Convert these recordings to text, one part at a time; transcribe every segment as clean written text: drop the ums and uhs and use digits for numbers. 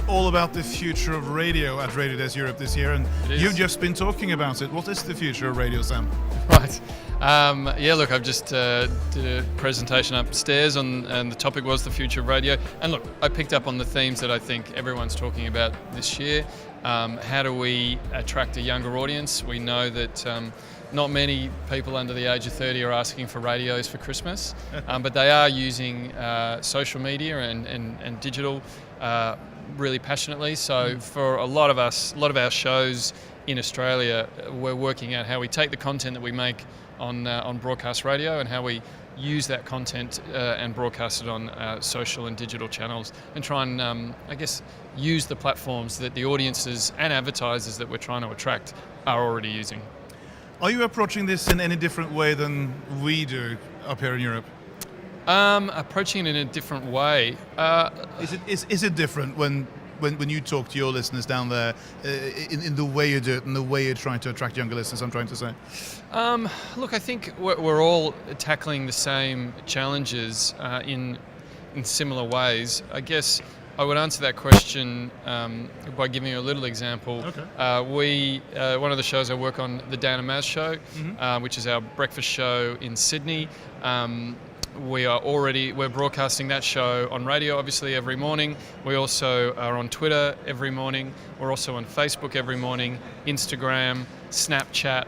all about the future of radio at Radiodays Europe this year, and you've just been talking about it. What is the future of radio, Sam? Right. Look, I've just did a presentation upstairs and the topic was the future of radio. And look, I picked up on the themes that I think everyone's talking about this year. How do we attract a younger audience? We know that not many people under the age of 30 are asking for radios for Christmas, but they are using social media and digital really passionately. So for a lot of our shows in Australia, we're working out how we take the content that we make on broadcast radio and how we use that content and broadcast it on social and digital channels, and try and use the platforms that the audiences and advertisers that we're trying to attract are already using. Are you approaching this in any different way than we do up here in Europe? Approaching it in a different way. Is it different when you talk to your listeners down there in the way you do it and the way you're trying to attract younger listeners, I'm trying to say? Look, I think we're all tackling the same challenges in similar ways. I guess I would answer that question by giving you a little example. Okay. One of the shows I work on, the Dan and Maz show, which is our breakfast show in Sydney. We're broadcasting that show on radio, obviously, every morning. We also are on Twitter every morning. We're also on Facebook every morning, Instagram, Snapchat,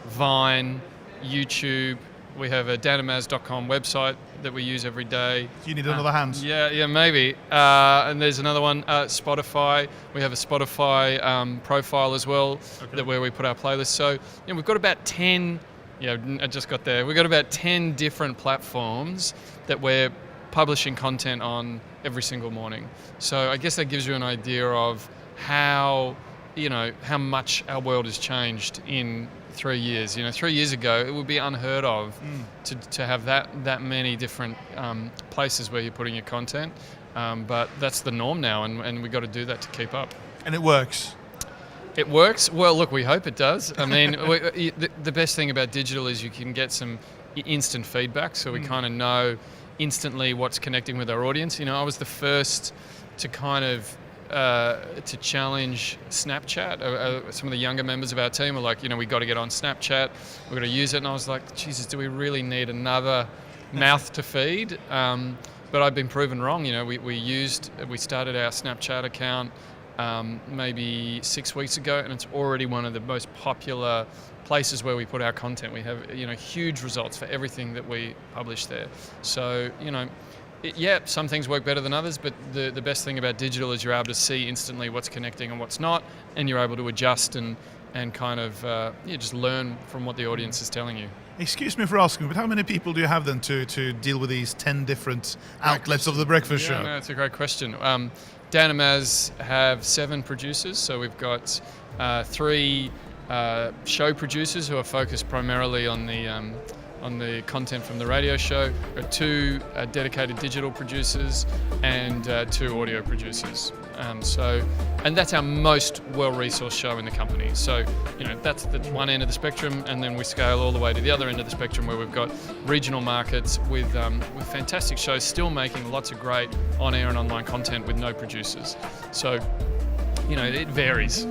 Vine, YouTube. We have a danandmaz.com website that we use every day. You need another hand. Yeah, maybe. And there's another one, Spotify. We have a Spotify profile as well, where we put our playlists. So we've got about 10. Yeah, I just got there. We've got about 10 different platforms that we're publishing content on every single morning. So I guess that gives you an idea of how much our world has changed in 3 years. 3 years ago, it would be unheard of to have that many different places where you're putting your content. But that's the norm now, and we've got to do that to keep up. And it works. It works. Well, look, we hope it does. I mean, the best thing about digital is you can get some instant feedback, so we kind of know instantly what's connecting with our audience. I was the first to kind of to challenge Snapchat. Some of the younger members of our team were like, we got to get on Snapchat. We've got to use it. And I was like, Jesus, do we really need another mouth to feed? But I've been proven wrong. We started our Snapchat account maybe 6 weeks ago, and it's already one of the most popular places where we put our content. We have huge results for everything that we publish there. So some things work better than others, but the best thing about digital is you're able to see instantly what's connecting and what's not, and you're able to adjust and kind of just learn from what the audience is telling you. Excuse me for asking, but how many people do you have then to deal with these 10 different outlets of the breakfast show? No, that's a great question. Dan and Maz have 7 producers, so we've got 3 show producers who are focused primarily on the content from the radio show. There are 2 dedicated digital producers and 2 audio producers. And that's our most well-resourced show in the company. So, that's the one end of the spectrum, and then we scale all the way to the other end of the spectrum where we've got regional markets with fantastic shows still making lots of great on-air and online content with no producers. So, it varies.